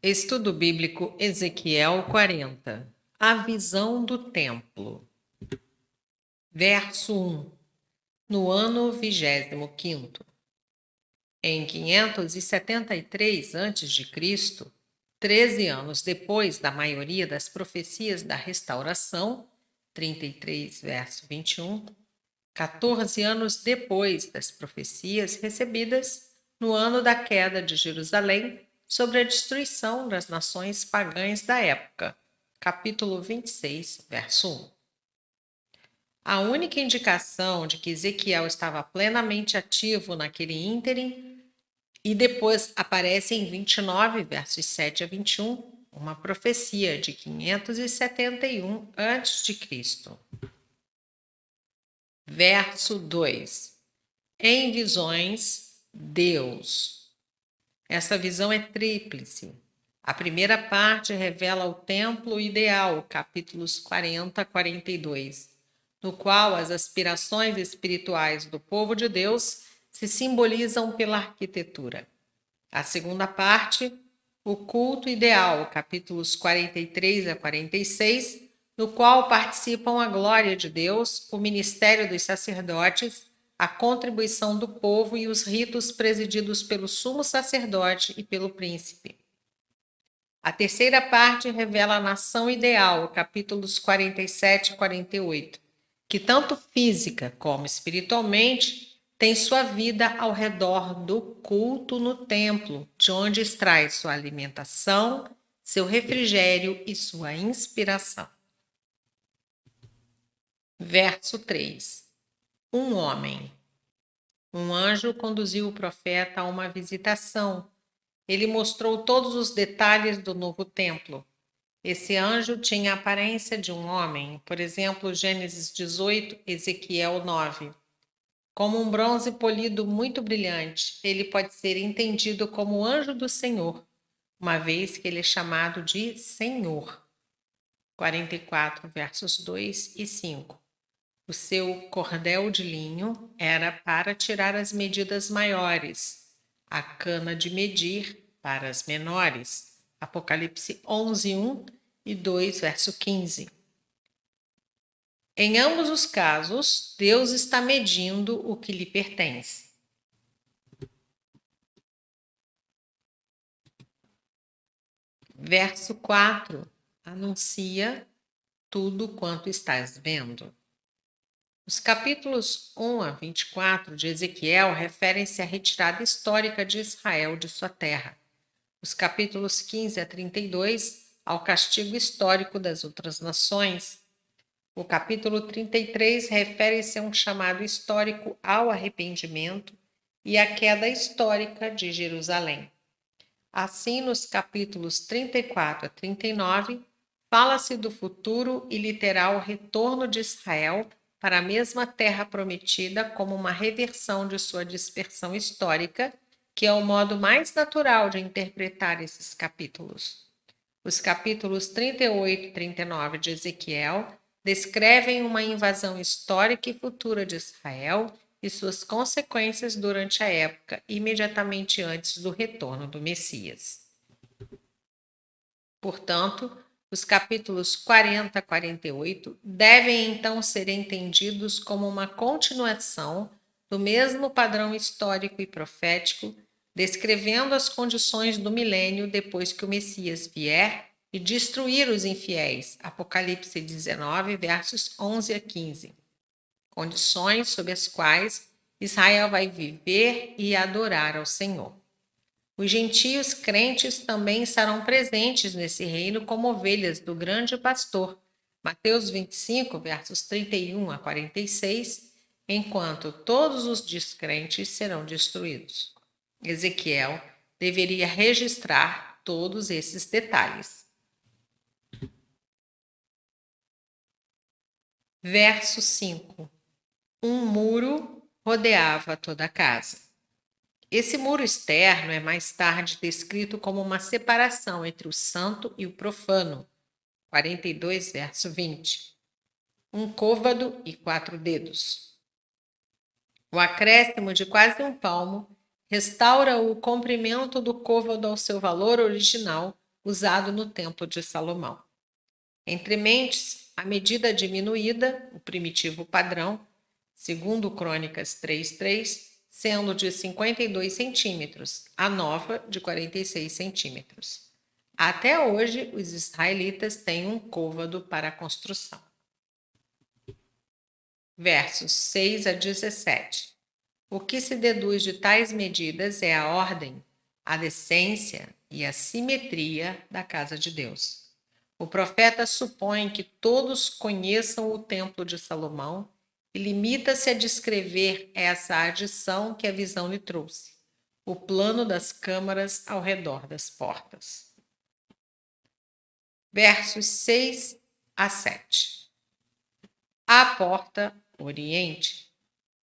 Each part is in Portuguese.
Estudo Bíblico Ezequiel 40. A visão do templo. Verso 1. No ano 25º. Em 573 a.C., 13 anos depois da maioria das profecias da restauração, 33, verso 21, 14 anos depois das profecias recebidas no ano da queda de Jerusalém, sobre a destruição das nações pagãs da época. Capítulo 26, verso 1. A única indicação de que Ezequiel estava plenamente ativo naquele ínterim, e depois aparece em 29, versos 7 a 21, uma profecia de 571 a.C. Verso 2. Em visões, Deus. Essa visão é tríplice. A primeira parte revela o templo ideal, capítulos 40 a 42, no qual as aspirações espirituais do povo de Deus se simbolizam pela arquitetura. A segunda parte, o culto ideal, capítulos 43 a 46, no qual participam a glória de Deus, o ministério dos sacerdotes, a contribuição do povo e os ritos presididos pelo sumo sacerdote e pelo príncipe. A terceira parte revela a nação ideal, capítulos 47 e 48, que tanto física como espiritualmente tem sua vida ao redor do culto no templo, de onde extrai sua alimentação, seu refrigério e sua inspiração. Verso 3. Um homem. Um anjo conduziu o profeta a uma visitação. Ele mostrou todos os detalhes do novo templo. Esse anjo tinha a aparência de um homem, por exemplo, Gênesis 18, Ezequiel 9. Como um bronze polido muito brilhante, ele pode ser entendido como o anjo do Senhor, uma vez que ele é chamado de Senhor. 44, versos 2 e 5. O seu cordel de linho era para tirar as medidas maiores, a cana de medir para as menores. Apocalipse 11, 1 e 2, verso 15. Em ambos os casos, Deus está medindo o que lhe pertence. Verso 4. Anuncia tudo quanto estás vendo. Os capítulos 1 a 24 de Ezequiel referem-se à retirada histórica de Israel de sua terra. Os capítulos 15 a 32 ao castigo histórico das outras nações. O capítulo 33 refere-se a um chamado histórico ao arrependimento e à queda histórica de Jerusalém. Assim, nos capítulos 34 a 39, fala-se do futuro e literal retorno de Israel para a mesma terra prometida como uma reversão de sua dispersão histórica, que é o modo mais natural de interpretar esses capítulos. Os capítulos 38 e 39 de Ezequiel descrevem uma invasão histórica e futura de Israel e suas consequências durante a época imediatamente antes do retorno do Messias. Portanto, os capítulos 40 a 48 devem então ser entendidos como uma continuação do mesmo padrão histórico e profético, descrevendo as condições do milênio depois que o Messias vier e destruir os infiéis. Apocalipse 19, versos 11 a 15. Condições sob as quais Israel vai viver e adorar ao Senhor. Os gentios crentes também estarão presentes nesse reino como ovelhas do grande pastor. Mateus 25, versos 31 a 46, enquanto todos os descrentes serão destruídos. Ezequiel deveria registrar todos esses detalhes. Verso 5. Um muro rodeava toda a casa. Esse muro externo é mais tarde descrito como uma separação entre o santo e o profano. 42, verso 20. Um côvado e 4 dedos. O acréscimo de quase um palmo restaura o comprimento do côvado ao seu valor original, usado no Templo de Salomão. Entre mentes, a medida diminuída, o primitivo padrão, segundo Crônicas 3:3, sendo de 52 centímetros, a nova de 46 centímetros. Até hoje, os israelitas têm um côvado para a construção. Versos 6 a 17. O que se deduz de tais medidas é a ordem, a decência e a simetria da casa de Deus. O profeta supõe que todos conheçam o templo de Salomão e limita-se a descrever essa adição que a visão lhe trouxe, o plano das câmaras ao redor das portas. Versos 6 a 7. A porta oriente.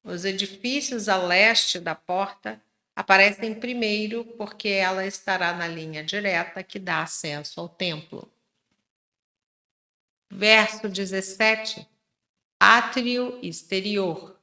Os edifícios a leste da porta aparecem primeiro porque ela estará na linha direta que dá acesso ao templo. Verso 17. Átrio exterior.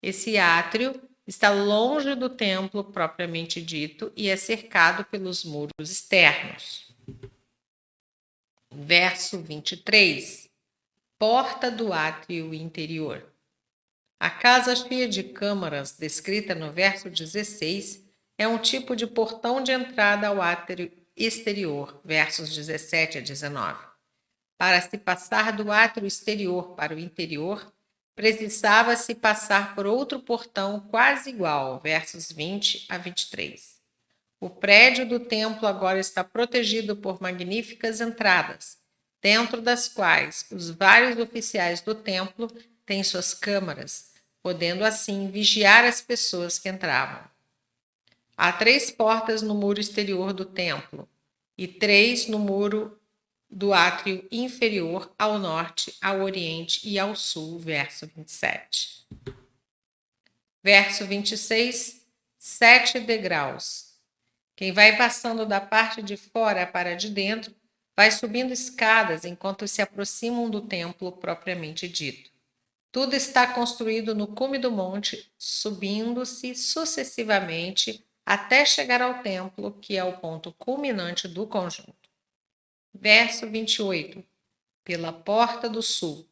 Esse átrio está longe do templo propriamente dito e é cercado pelos muros externos. Verso 23. Porta do átrio interior. A casa cheia de câmaras, descrita no verso 16, é um tipo de portão de entrada ao átrio exterior, versos 17 a 19. Para se passar do átrio exterior para o interior, precisava-se passar por outro portão quase igual, versos 20 a 23. O prédio do templo agora está protegido por magníficas entradas, dentro das quais os vários oficiais do templo têm suas câmaras, podendo assim vigiar as pessoas que entravam. Há 3 portas no muro exterior do templo e 3 no muro do átrio inferior, ao norte, ao oriente e ao sul, verso 27. Verso 26, 7 degraus. Quem vai passando da parte de fora para a de dentro, vai subindo escadas enquanto se aproximam do templo propriamente dito. Tudo está construído no cume do monte, subindo-se sucessivamente até chegar ao templo, que é o ponto culminante do conjunto. Verso 28. Pela porta do sul.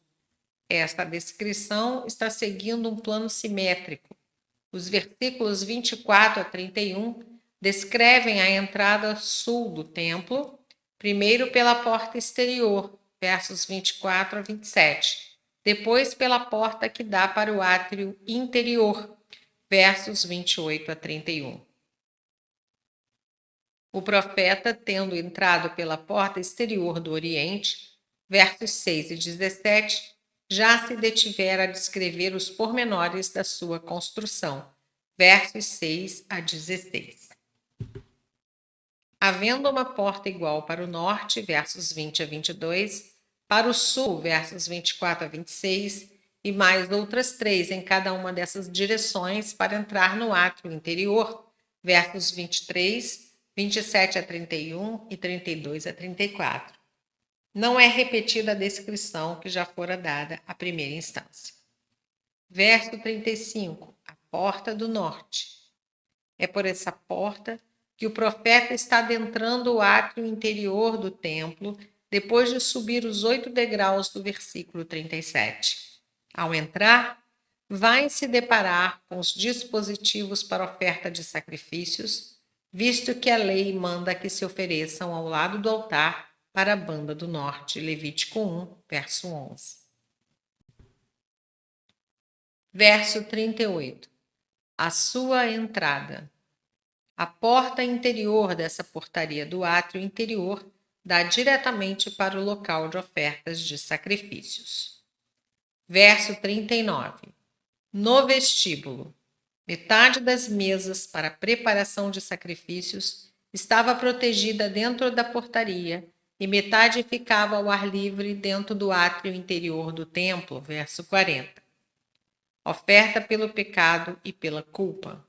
Esta descrição está seguindo um plano simétrico. Os versículos 24 a 31 descrevem a entrada sul do templo, primeiro pela porta exterior, versos 24 a 27, depois pela porta que dá para o átrio interior, versos 28 a 31. O profeta, tendo entrado pela porta exterior do Oriente, versos 6 e 17, já se detivera a descrever os pormenores da sua construção, versos 6 a 16. Havendo uma porta igual para o norte, versos 20 a 22, para o sul, versos 24 a 26, e mais outras 3 em cada uma dessas direções para entrar no átrio interior, versos 23, 27 a 31 e 32 a 34. Não é repetida a descrição que já fora dada à primeira instância. Verso 35, a porta do norte. É por essa porta que o profeta está adentrando o átrio interior do templo, depois de subir os 8 degraus do versículo 37. Ao entrar, vai se deparar com os dispositivos para oferta de sacrifícios, visto que a lei manda que se ofereçam ao lado do altar para a banda do norte, Levítico 1, verso 11. Verso 38. A sua entrada. A porta interior dessa portaria do átrio interior dá diretamente para o local de ofertas de sacrifícios. Verso 39. No vestíbulo, metade das mesas para preparação de sacrifícios estava protegida dentro da portaria e metade ficava ao ar livre dentro do átrio interior do templo, verso 40. Oferta pelo pecado e pela culpa.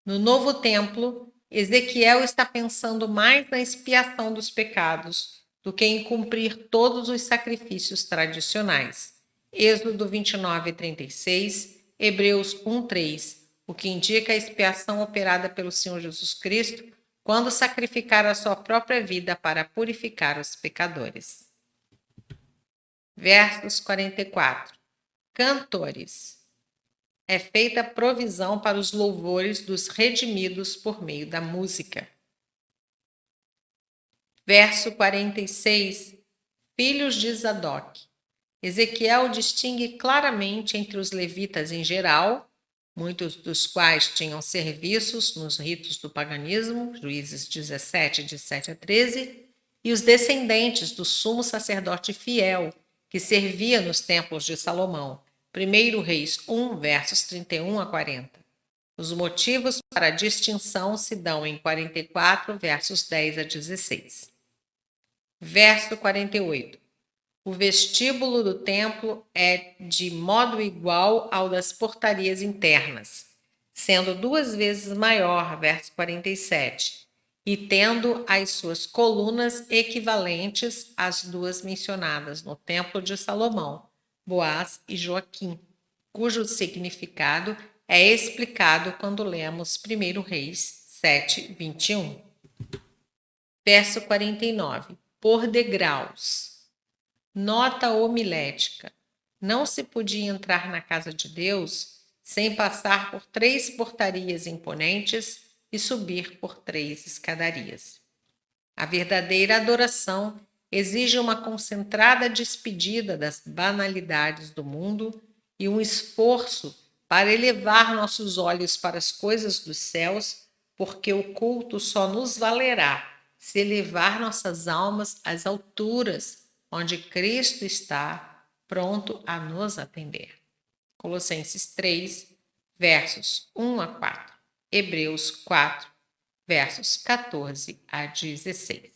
No novo templo, Ezequiel está pensando mais na expiação dos pecados do que em cumprir todos os sacrifícios tradicionais. Êxodo 29, 36, Hebreus 1, 3, o que indica a expiação operada pelo Senhor Jesus Cristo quando sacrificaram a sua própria vida para purificar os pecadores. Versos 44. Cantores. É feita provisão para os louvores dos redimidos por meio da música. Verso 46. Filhos de Zadok. Ezequiel distingue claramente entre os levitas em geral, muitos dos quais tinham serviços nos ritos do paganismo, Juízes 17, de 7 a 13, e os descendentes do sumo sacerdote fiel, que servia nos templos de Salomão, 1 Reis 1, versos 31 a 40. Os motivos para a distinção se dão em 44, versos 10 a 16. Verso 48. O vestíbulo do templo é de modo igual ao das portarias internas, sendo 2 vezes maior, verso 47, e tendo as suas colunas equivalentes às 2 mencionadas no templo de Salomão, Boaz e Joaquim, cujo significado é explicado quando lemos 1 Reis 7, 21. Verso 49. Por degraus. Nota homilética. Não se podia entrar na casa de Deus sem passar por 3 portarias imponentes e subir por 3 escadarias. A verdadeira adoração exige uma concentrada despedida das banalidades do mundo e um esforço para elevar nossos olhos para as coisas dos céus, porque o culto só nos valerá se elevar nossas almas às alturas, onde Cristo está pronto a nos atender. Colossenses 3, versos 1 a 4. Hebreus 4, versos 14 a 16.